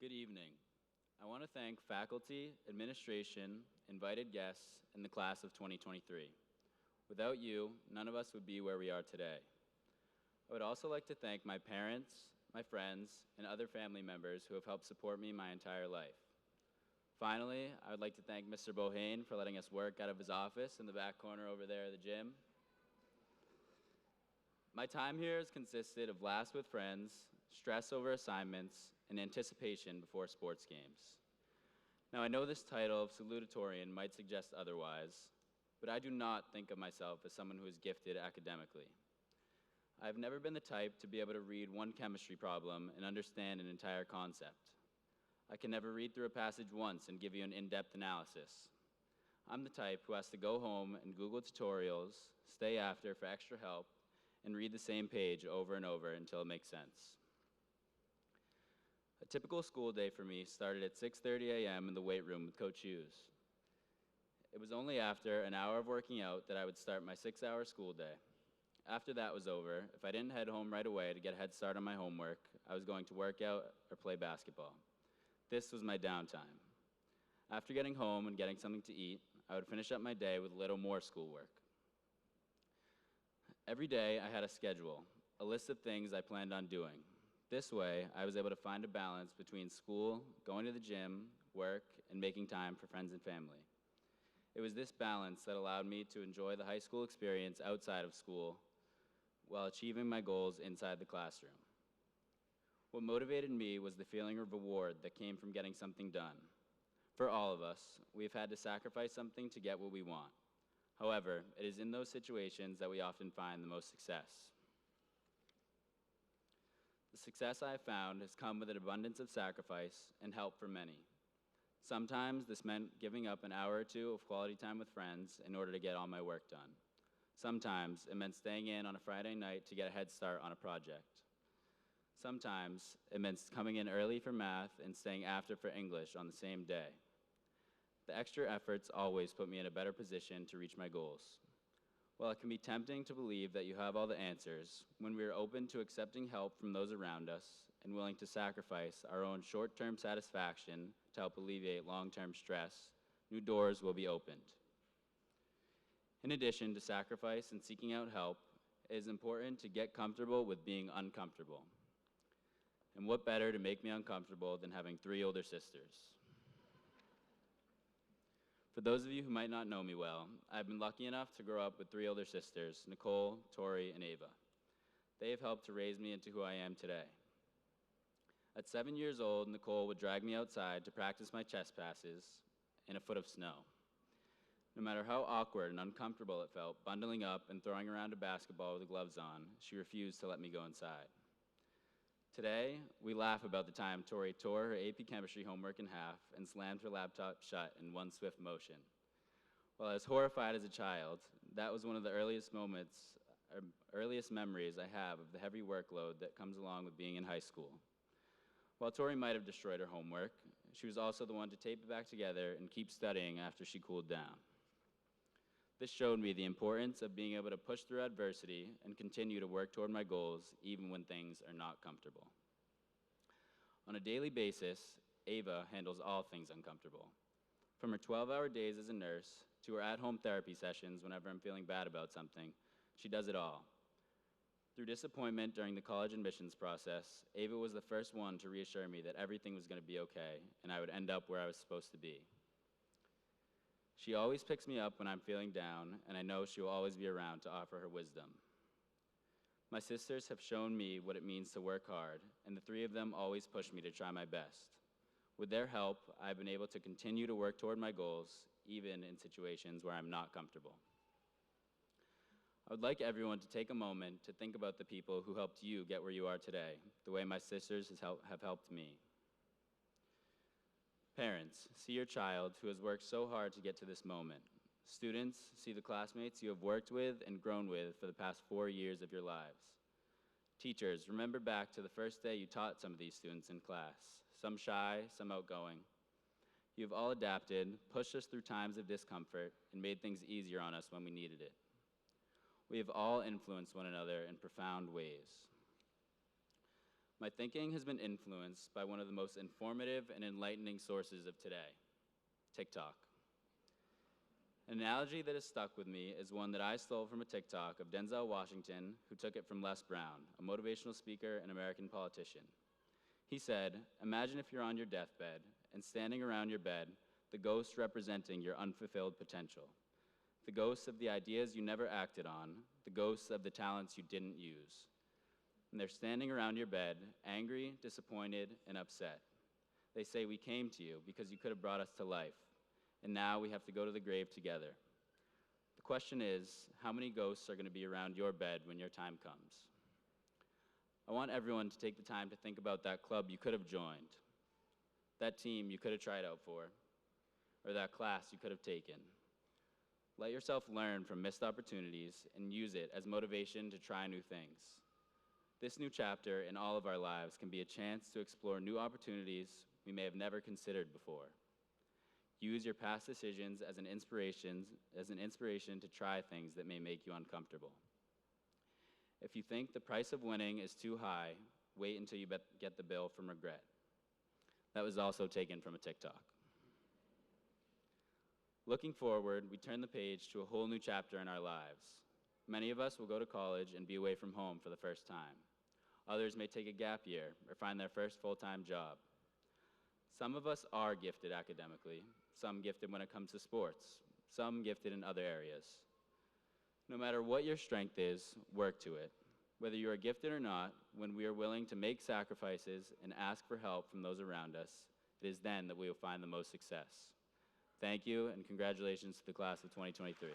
Good evening. I want to thank faculty, administration, invited guests, and the class of 2023. Without you, none of us would be where we are today. I would also like to thank my parents, my friends, and other family members who have helped support me my entire life. Finally, I would like to thank Mr. Bohane for letting us work out of his office in the back corner over there at the gym. My time here has consisted of laughs with friends, stress over assignments, and anticipation before sports games. Now, I know this title of Salutatorian might suggest otherwise, but I do not think of myself as someone who is gifted academically. I've never been the type to be able to read one chemistry problem and understand an entire concept. I can never read through a passage once and give you an in-depth analysis. I'm the type who has to go home and Google tutorials, stay after for extra help, and read the same page over and over until it makes sense. A typical school day for me started at 6:30 a.m. in the weight room with Coach Hughes. It was only after an hour of working out that I would start my 6-hour school day. After that was over, if I didn't head home right away to get a head start on my homework, I was going to work out or play basketball. This was my downtime. After getting home and getting something to eat, I would finish up my day with a little more schoolwork. Every day I had a schedule, a list of things I planned on doing. This way, I was able to find a balance between school, going to the gym, work, and making time for friends and family. It was this balance that allowed me to enjoy the high school experience outside of school while achieving my goals inside the classroom. What motivated me was the feeling of reward that came from getting something done. For all of us, we've had to sacrifice something to get what we want. However, it is in those situations that we often find the most success. The success I have found has come with an abundance of sacrifice and help from many. Sometimes this meant giving up an hour or two of quality time with friends in order to get all my work done. Sometimes it meant staying in on a Friday night to get a head start on a project. Sometimes it meant coming in early for math and staying after for English on the same day. The extra efforts always put me in a better position to reach my goals. While it can be tempting to believe that you have all the answers, when we are open to accepting help from those around us and willing to sacrifice our own short-term satisfaction to help alleviate long-term stress, new doors will be opened. In addition to sacrifice and seeking out help, it is important to get comfortable with being uncomfortable. And what better to make me uncomfortable than having 3 older sisters? For those of you who might not know me well, I've been lucky enough to grow up with 3 older sisters, Nicole, Tori, and Ava. They have helped to raise me into who I am today. At 7 years old, Nicole would drag me outside to practice my chest passes in a foot of snow. No matter how awkward and uncomfortable it felt bundling up and throwing around a basketball with the gloves on, she refused to let me go inside. Today, we laugh about the time Tori tore her AP chemistry homework in half and slammed her laptop shut in one swift motion. While I was horrified as a child, that was one of the earliest memories I have of the heavy workload that comes along with being in high school. While Tori might have destroyed her homework, she was also the one to tape it back together and keep studying after she cooled down. This showed me the importance of being able to push through adversity and continue to work toward my goals even when things are not comfortable. On a daily basis, Ava handles all things uncomfortable. From her 12-hour days as a nurse to her at-home therapy sessions whenever I'm feeling bad about something, she does it all. Through disappointment during the college admissions process, Ava was the first one to reassure me that everything was going to be okay and I would end up where I was supposed to be. She always picks me up when I'm feeling down, and I know she will always be around to offer her wisdom. My sisters have shown me what it means to work hard, and the 3 of them always push me to try my best. With their help, I've been able to continue to work toward my goals, even in situations where I'm not comfortable. I would like everyone to take a moment to think about the people who helped you get where you are today, the way my sisters have helped me. Parents, see your child who has worked so hard to get to this moment. Students, see the classmates you have worked with and grown with for the past 4 years of your lives. Teachers, remember back to the first day you taught some of these students in class, some shy, some outgoing. You have all adapted, pushed us through times of discomfort, and made things easier on us when we needed it. We have all influenced one another in profound ways. My thinking has been influenced by one of the most informative and enlightening sources of today, TikTok. An analogy that has stuck with me is one that I stole from a TikTok of Denzel Washington, who took it from Les Brown, a motivational speaker and American politician. He said, "Imagine if you're on your deathbed and standing around your bed, the ghosts representing your unfulfilled potential. The ghosts of the ideas you never acted on, the ghosts of the talents you didn't use. And they're standing around your bed, angry, disappointed, and upset. They say, 'We came to you because you could have brought us to life, and now we have to go to the grave together.' The question is, how many ghosts are going to be around your bed when your time comes?" I want everyone to take the time to think about that club you could have joined, that team you could have tried out for, or that class you could have taken. Let yourself learn from missed opportunities and use it as motivation to try new things. This new chapter in all of our lives can be a chance to explore new opportunities we may have never considered before. Use your past decisions as an inspiration to try things that may make you uncomfortable. If you think the price of winning is too high, wait until you get the bill from regret. That was also taken from a TikTok. Looking forward, we turn the page to a whole new chapter in our lives. Many of us will go to college and be away from home for the first time. Others may take a gap year or find their first full-time job. Some of us are gifted academically, some gifted when it comes to sports, some gifted in other areas. No matter what your strength is, work to it. Whether you are gifted or not, when we are willing to make sacrifices and ask for help from those around us, it is then that we will find the most success. Thank you, and congratulations to the class of 2023.